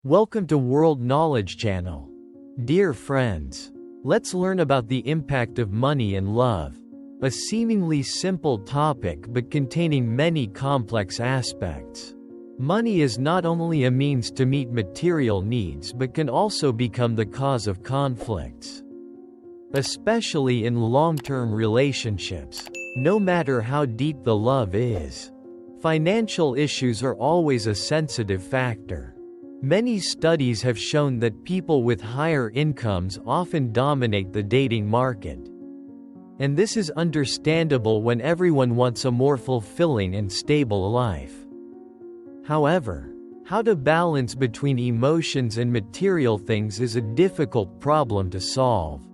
Welcome to World Knowledge Channel. Dear friends, let's learn about the impact of money and love. A seemingly simple topic but containing many complex aspects. Money is not only a means to meet material needs but can also become the cause of conflicts. Especially in long-term relationships, no matter how deep the love is. Financial issues are always a sensitive factor. Many studies have shown that people with higher incomes often dominate the dating market. And this is understandable when everyone wants a more fulfilling and stable life. However, how to balance between emotions and material things is a difficult problem to solve.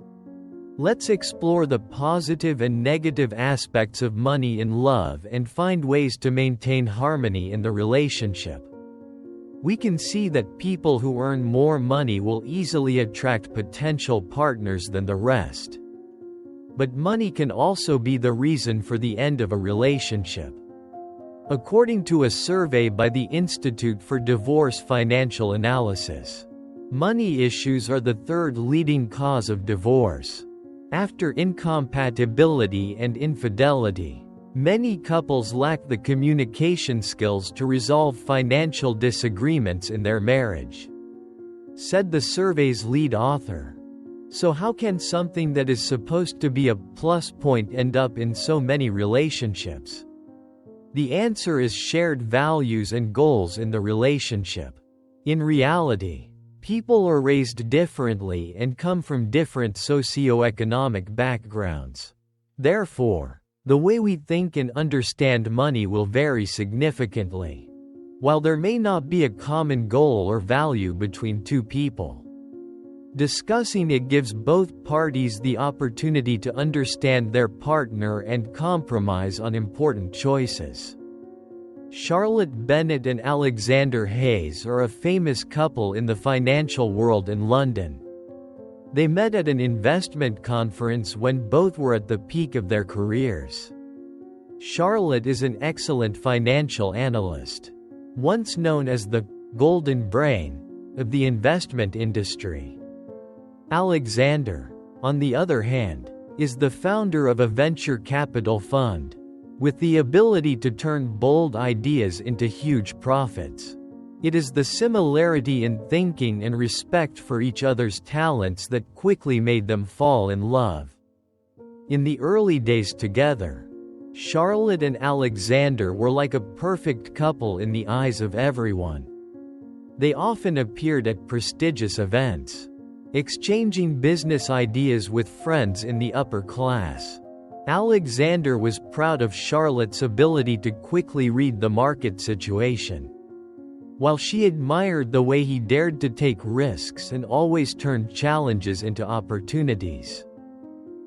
Let's explore the positive and negative aspects of money in love and find ways to maintain harmony in the relationship. We can see that people who earn more money will easily attract potential partners than the rest. But money can also be the reason for the end of a relationship. According to a survey by the Institute for Divorce Financial Analysis, money issues are the third leading cause of divorce. After incompatibility and infidelity, many couples lack the communication skills to resolve financial disagreements in their marriage, said the survey's lead author. So how can something that is supposed to be a plus point end up in so many relationships? The answer is shared values and goals in the relationship. In reality, people are raised differently and come from different socioeconomic backgrounds. Therefore, the way we think and understand money will vary significantly. While there may not be a common goal or value between two people, discussing it gives both parties the opportunity to understand their partner and compromise on important choices. Charlotte Bennett and Alexander Hayes are a famous couple in the financial world in London. They met at an investment conference when both were at the peak of their careers. Charlotte is an excellent financial analyst, once known as the golden brain of the investment industry. Alexander, on the other hand, is the founder of a venture capital fund, with the ability to turn bold ideas into huge profits. It is the similarity in thinking and respect for each other's talents that quickly made them fall in love. In the early days together, Charlotte and Alexander were like a perfect couple in the eyes of everyone. They often appeared at prestigious events, exchanging business ideas with friends in the upper class. Alexander was proud of Charlotte's ability to quickly read the market situation, while she admired the way he dared to take risks and always turned challenges into opportunities.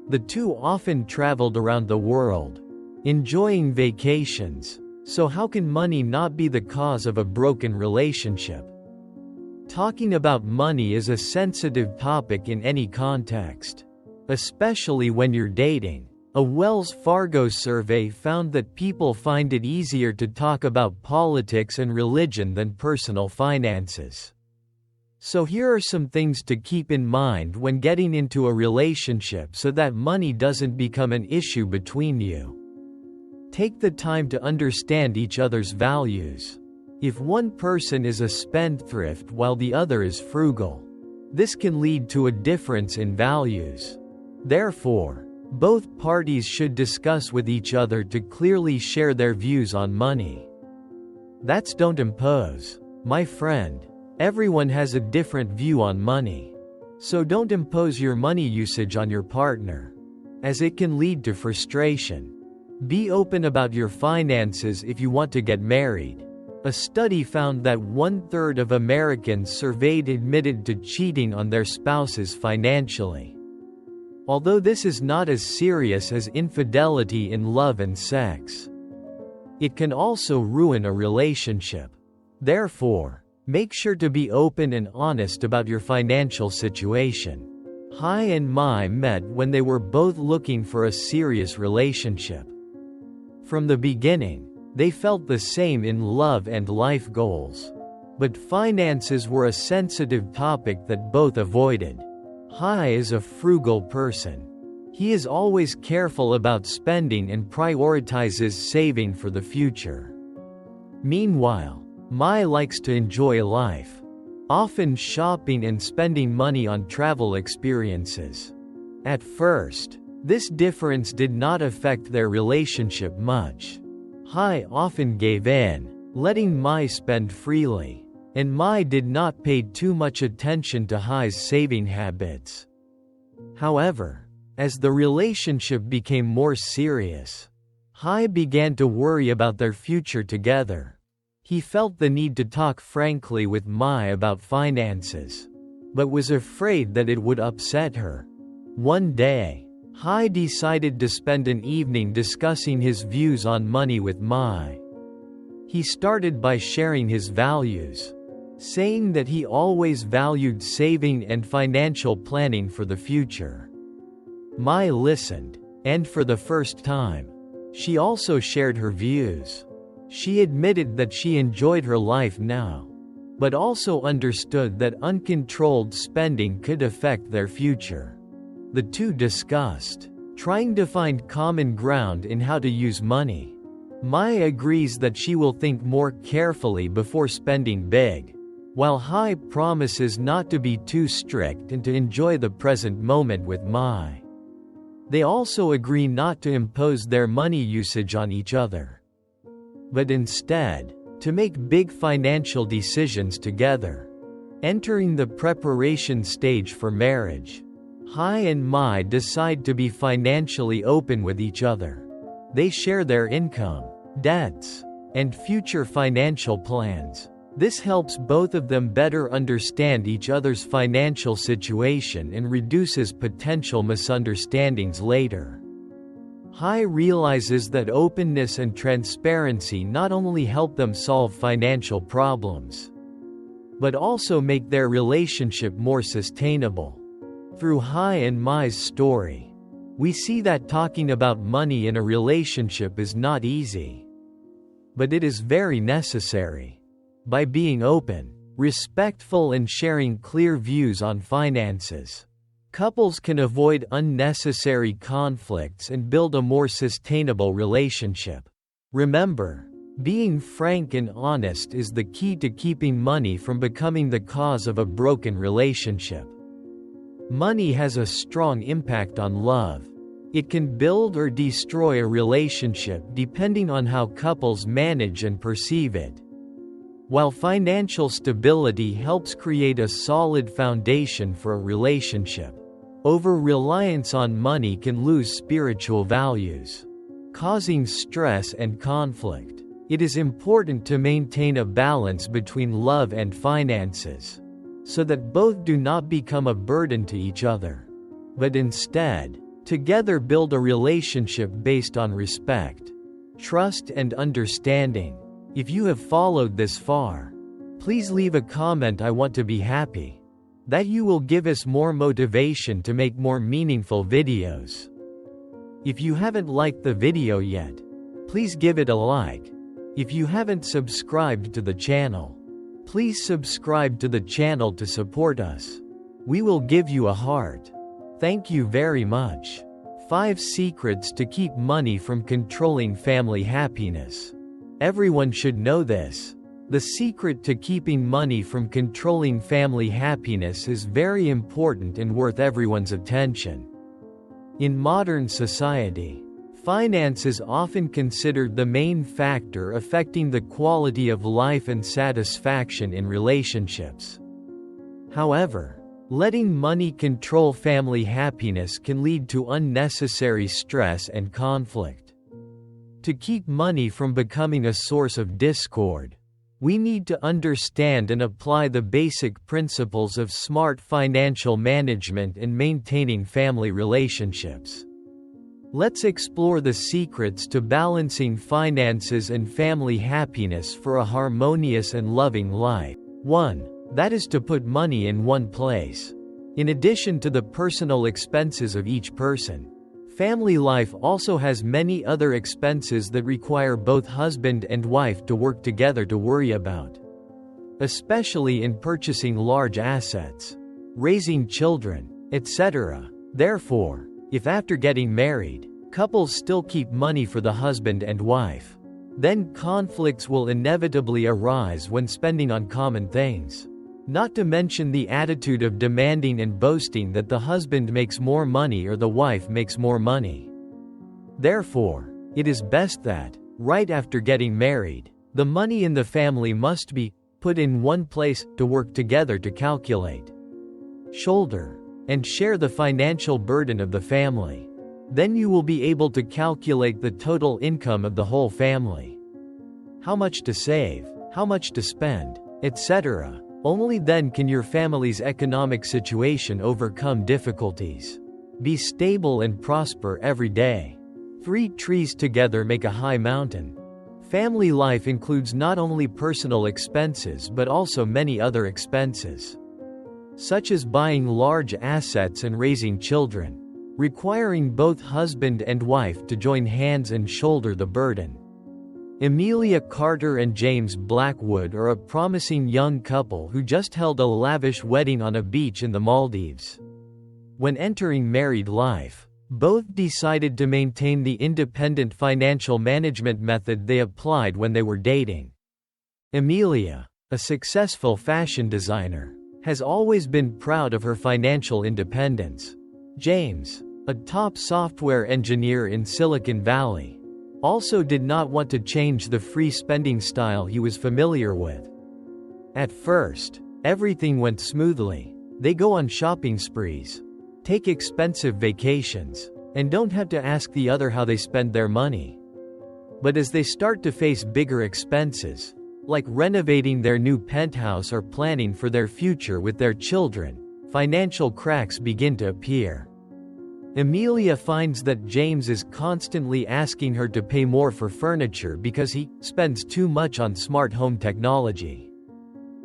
The two often traveled around the world, enjoying vacations, so how can money not be the cause of a broken relationship? Talking about money is a sensitive topic in any context, especially when you're dating. A Wells Fargo survey found that people find it easier to talk about politics and religion than personal finances. So here are some things to keep in mind when getting into a relationship so that money doesn't become an issue between you. Take the time to understand each other's values. If one person is a spendthrift while the other is frugal, this can lead to a difference in values. Therefore, both parties should discuss with each other to clearly share their views on money. Don't impose. My friend, everyone has a different view on money. So don't impose your money usage on your partner, as it can lead to frustration. Be open about your finances if you want to get married. A study found that 1/3 of Americans surveyed admitted to cheating on their spouses financially. Although this is not as serious as infidelity in love and sex, it can also ruin a relationship. Therefore, make sure to be open and honest about your financial situation. Hai and Mai met when they were both looking for a serious relationship. From the beginning, they felt the same in love and life goals. But finances were a sensitive topic that both avoided. Hai is a frugal person. He is always careful about spending and prioritizes saving for the future. Meanwhile, Mai likes to enjoy life, often shopping and spending money on travel experiences. At first, this difference did not affect their relationship much. Hai often gave in, letting Mai spend freely, and Mai did not pay too much attention to Hai's saving habits. However, as the relationship became more serious, Hai began to worry about their future together. He felt the need to talk frankly with Mai about finances, but was afraid that it would upset her. One day, Hai decided to spend an evening discussing his views on money with Mai. He started by sharing his values, saying that he always valued saving and financial planning for the future. Mai listened, and for the first time, she also shared her views. She admitted that she enjoyed her life now, but also understood that uncontrolled spending could affect their future. The two discussed, trying to find common ground in how to use money. Mai agrees that she will think more carefully before spending big, while Hai promises not to be too strict and to enjoy the present moment with Mai. They also agree not to impose their money usage on each other, but instead, to make big financial decisions together. Entering the preparation stage for marriage, Hai and Mai decide to be financially open with each other. They share their income, debts, and future financial plans. This helps both of them better understand each other's financial situation and reduces potential misunderstandings later. Hai realizes that openness and transparency not only help them solve financial problems, but also make their relationship more sustainable. Through Hai and Mai's story, we see that talking about money in a relationship is not easy, but it is very necessary. By being open, respectful and sharing clear views on finances, couples can avoid unnecessary conflicts and build a more sustainable relationship. Remember, being frank and honest is the key to keeping money from becoming the cause of a broken relationship. Money has a strong impact on love. It can build or destroy a relationship depending on how couples manage and perceive it. While financial stability helps create a solid foundation for a relationship, over-reliance on money can lose spiritual values, causing stress and conflict. It is important to maintain a balance between love and finances, so that both do not become a burden to each other, but instead, together build a relationship based on respect, trust and understanding. If you have followed this far, please leave a comment. I want to be happy. That you will give us more motivation to make more meaningful videos. If you haven't liked the video yet, please give it a like. If you haven't subscribed to the channel, please subscribe to the channel to support us. We will give you a heart. Thank you very much. 5 secrets to keep money from controlling family happiness. Everyone should know this. The secret to keeping money from controlling family happiness is very important and worth everyone's attention. In modern society, finance is often considered the main factor affecting the quality of life and satisfaction in relationships. However, letting money control family happiness can lead to unnecessary stress and conflict. To keep money from becoming a source of discord, we need to understand and apply the basic principles of smart financial management and maintaining family relationships. Let's explore the secrets to balancing finances and family happiness for a harmonious and loving life. 1. That is to put money in one place. In addition to the personal expenses of each person, family life also has many other expenses that require both husband and wife to work together to worry about. especially in purchasing large assets, raising children, etc. Therefore, if after getting married, couples still keep money for the husband and wife, then conflicts will inevitably arise when spending on common things. Not to mention the attitude of demanding and boasting that the husband makes more money or the wife makes more money. Therefore, it is best that, right after getting married, the money in the family must be put in one place to work together to calculate, shoulder, and share the financial burden of the family. Then you will be able to calculate the total income of the whole family. How much to save, how much to spend, etc. Only then can your family's economic situation overcome difficulties. Be stable and prosper every day. 3 trees together make a high mountain. Family life includes not only personal expenses but also many other expenses, such as buying large assets and raising children, requiring both husband and wife to join hands and shoulder the burden. Emilia Carter and James Blackwood are a promising young couple who just held a lavish wedding on a beach in the Maldives. When entering married life, both decided to maintain the independent financial management method they applied when they were dating. Emilia, a successful fashion designer, has always been proud of her financial independence. James, a top software engineer in Silicon Valley, also did not want to change the free spending style he was familiar with. At first, everything went smoothly. They go on shopping sprees, take expensive vacations, and don't have to ask the other how they spend their money. But as they start to face bigger expenses, like renovating their new penthouse or planning for their future with their children, financial cracks begin to appear. Emilia finds that James is constantly asking her to pay more for furniture because he spends too much on smart home technology.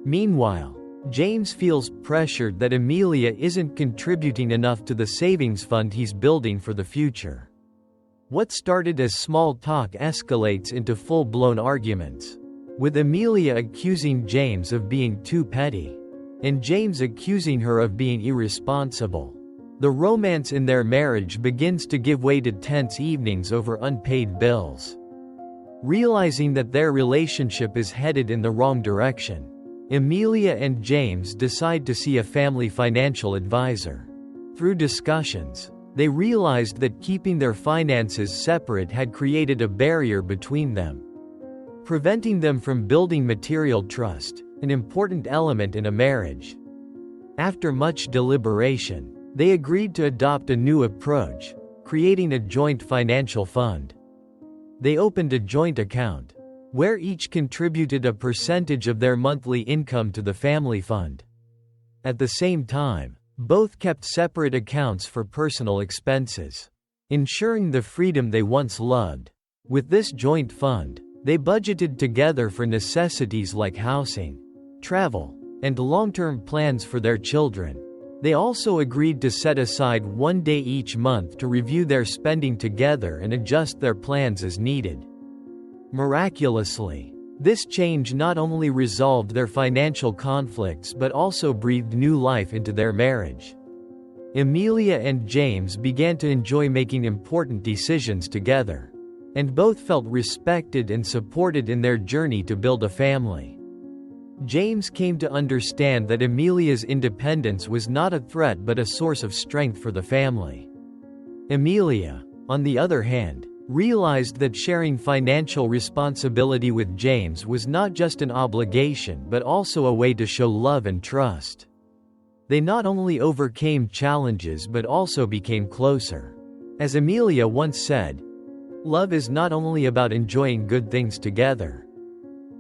Meanwhile, James feels pressured that Emilia isn't contributing enough to the savings fund he's building for the future. What started as small talk escalates into full-blown arguments, with Emilia accusing James of being too petty, and James accusing her of being irresponsible. The romance in their marriage begins to give way to tense evenings over unpaid bills. Realizing that their relationship is headed in the wrong direction, Emilia and James decide to see a family financial advisor. Through discussions, they realized that keeping their finances separate had created a barrier between them, preventing them from building material trust, an important element in a marriage. After much deliberation, they agreed to adopt a new approach, creating a joint financial fund. They opened a joint account, where each contributed a percentage of their monthly income to the family fund. At the same time, both kept separate accounts for personal expenses, ensuring the freedom they once loved. With this joint fund, they budgeted together for necessities like housing, travel, and long-term plans for their children. They also agreed to set aside one day each month to review their spending together and adjust their plans as needed. Miraculously, this change not only resolved their financial conflicts but also breathed new life into their marriage. Emilia and James began to enjoy making important decisions together, and both felt respected and supported in their journey to build a family. James came to understand that Emilia's independence was not a threat but a source of strength for the family. Emilia, on the other hand, realized that sharing financial responsibility with James was not just an obligation but also a way to show love and trust. They not only overcame challenges but also became closer. As Emilia once said, "Love is not only about enjoying good things together,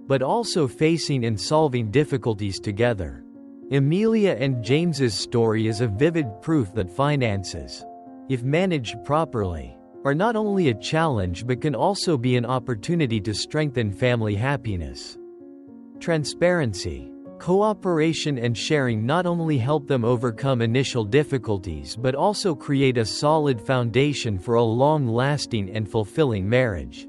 but also facing and solving difficulties together." Emilia and James's story is a vivid proof that finances, if managed properly, are not only a challenge but can also be an opportunity to strengthen family happiness. Transparency, cooperation and sharing not only help them overcome initial difficulties but also create a solid foundation for a long-lasting and fulfilling marriage.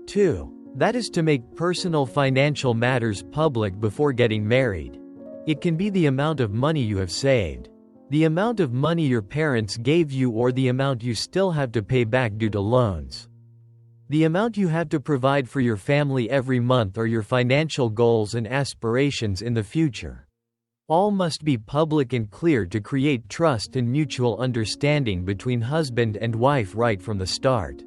2. That is to make personal financial matters public before getting married. It can be the amount of money you have saved, the amount of money your parents gave you, or the amount you still have to pay back due to loans. The amount you have to provide for your family every month, or your financial goals and aspirations in the future. All must be public and clear to create trust and mutual understanding between husband and wife right from the start.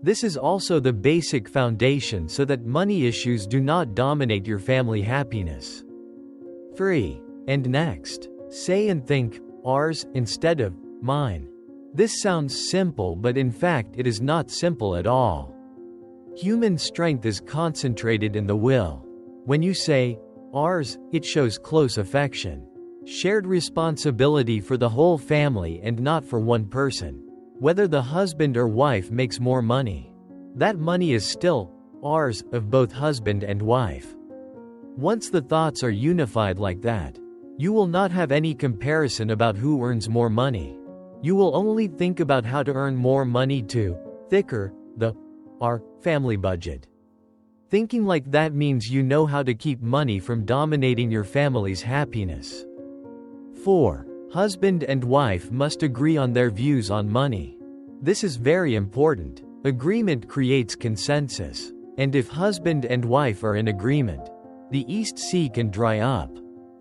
This is also the basic foundation so that money issues do not dominate your family happiness. 3. And next, say and think, ours, instead of mine. This sounds simple, but in fact it is not simple at all. Human strength is concentrated in the will. When you say, ours, it shows close affection, shared responsibility for the whole family and not for one person. Whether the husband or wife makes more money, that money is still ours, of both husband and wife. Once the thoughts are unified like that, you will not have any comparison about who earns more money. You will only think about how to earn more money to thicker our family budget. Thinking like that means you know how to keep money from dominating your family's happiness. 4. Husband and wife must agree on their views on money. This is very important. Agreement creates consensus. And if husband and wife are in agreement, the East Sea can dry up.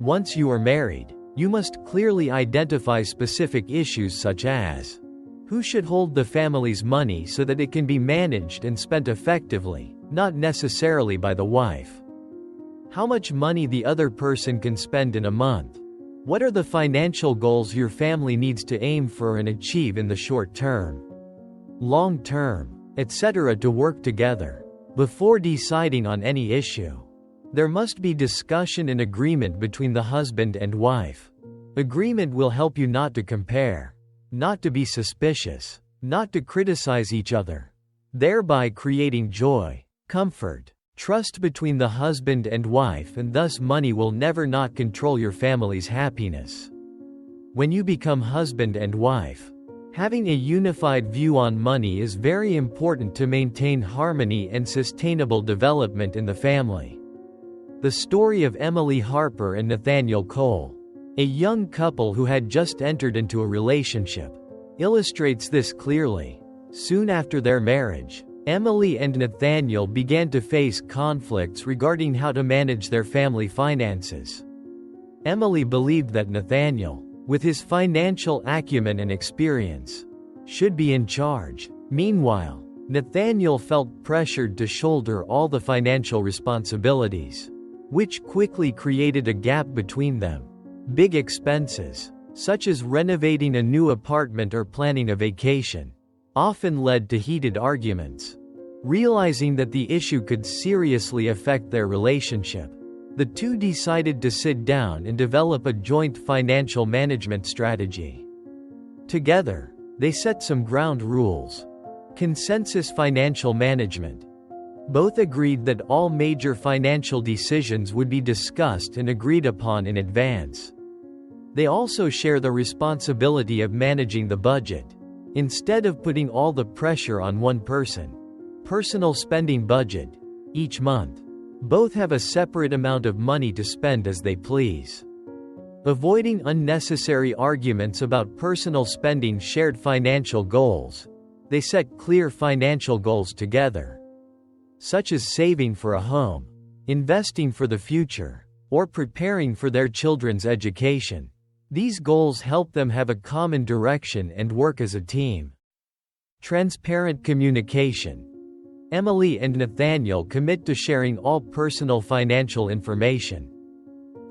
Once you are married, you must clearly identify specific issues such as who should hold the family's money so that it can be managed and spent effectively, not necessarily by the wife. How much money the other person can spend in a month. What are the financial goals your family needs to aim for and achieve in the short term, long term, etc. to work together. Before deciding on any issue, there must be discussion and agreement between the husband and wife. Agreement will help you not to compare, not to be suspicious, not to criticize each other, thereby creating joy, comfort, trust between the husband and wife, and thus money will never not control your family's happiness. When you become husband and wife, having a unified view on money is very important to maintain harmony and sustainable development in the family. The story of Emily Harper and Nathaniel Cole, a young couple who had just entered into a relationship, illustrates this clearly. Soon after their marriage, Emily and Nathaniel began to face conflicts regarding how to manage their family finances. Emily believed that Nathaniel, with his financial acumen and experience, should be in charge. Meanwhile, Nathaniel felt pressured to shoulder all the financial responsibilities, which quickly created a gap between them. Big expenses, such as renovating a new apartment or planning a vacation, often led to heated arguments. Realizing that the issue could seriously affect their relationship, the two decided to sit down and develop a joint financial management strategy. Together, they set some ground rules. Consensus financial management. Both agreed that all major financial decisions would be discussed and agreed upon in advance. They also share the responsibility of managing the budget. Instead of putting all the pressure on one person, personal spending budget, each month. Both have a separate amount of money to spend as they please. Avoiding unnecessary arguments about personal spending, shared financial goals. They set clear financial goals together, such as saving for a home, investing for the future, or preparing for their children's education. These goals help them have a common direction and work as a team. Transparent communication. Emily and Nathaniel commit to sharing all personal financial information,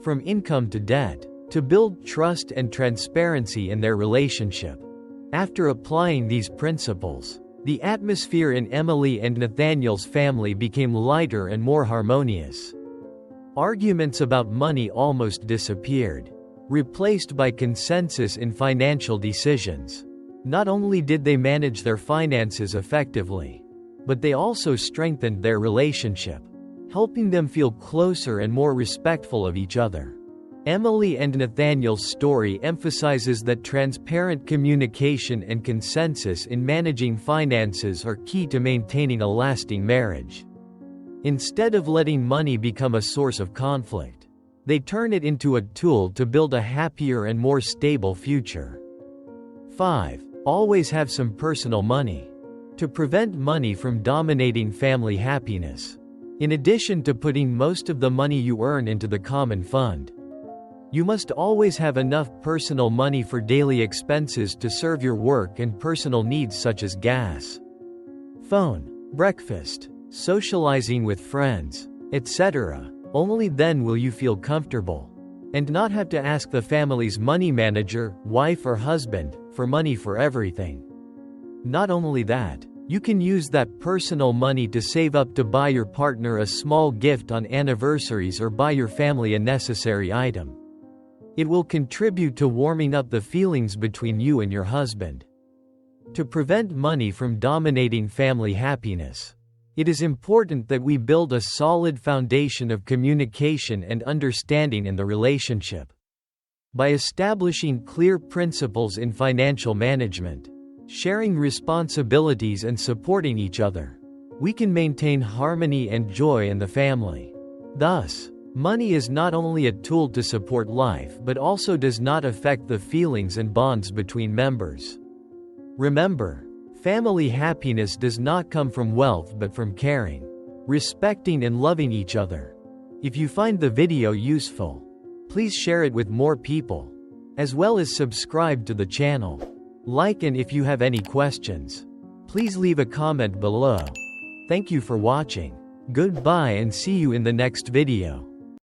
from income to debt, to build trust and transparency in their relationship. After applying these principles, the atmosphere in Emily and Nathaniel's family became lighter and more harmonious. Arguments about money almost disappeared, replaced by consensus in financial decisions. Not only did they manage their finances effectively, but they also strengthened their relationship, helping them feel closer and more respectful of each other. Emily and Nathaniel's story emphasizes that transparent communication and consensus in managing finances are key to maintaining a lasting marriage. Instead of letting money become a source of conflict, they turn it into a tool to build a happier and more stable future. 5. Always have some personal money. To prevent money from dominating family happiness, in addition to putting most of the money you earn into the common fund, you must always have enough personal money for daily expenses to serve your work and personal needs such as gas, phone, breakfast, socializing with friends, etc. Only then will you feel comfortable and not have to ask the family's money manager, wife or husband, for money for everything. Not only that, you can use that personal money to save up to buy your partner a small gift on anniversaries or buy your family a necessary item. It will contribute to warming up the feelings between you and your husband. To prevent money from dominating family happiness, it is important that we build a solid foundation of communication and understanding in the relationship. By establishing clear principles in financial management, sharing responsibilities and supporting each other, we can maintain harmony and joy in the family. Thus, money is not only a tool to support life but also does not affect the feelings and bonds between members. Remember, family happiness does not come from wealth but from caring, respecting and loving each other. If you find the video useful, please share it with more people, as well as subscribe to the channel. Like, and if you have any questions, please leave a comment below. Thank you for watching. Goodbye and see you in the next video.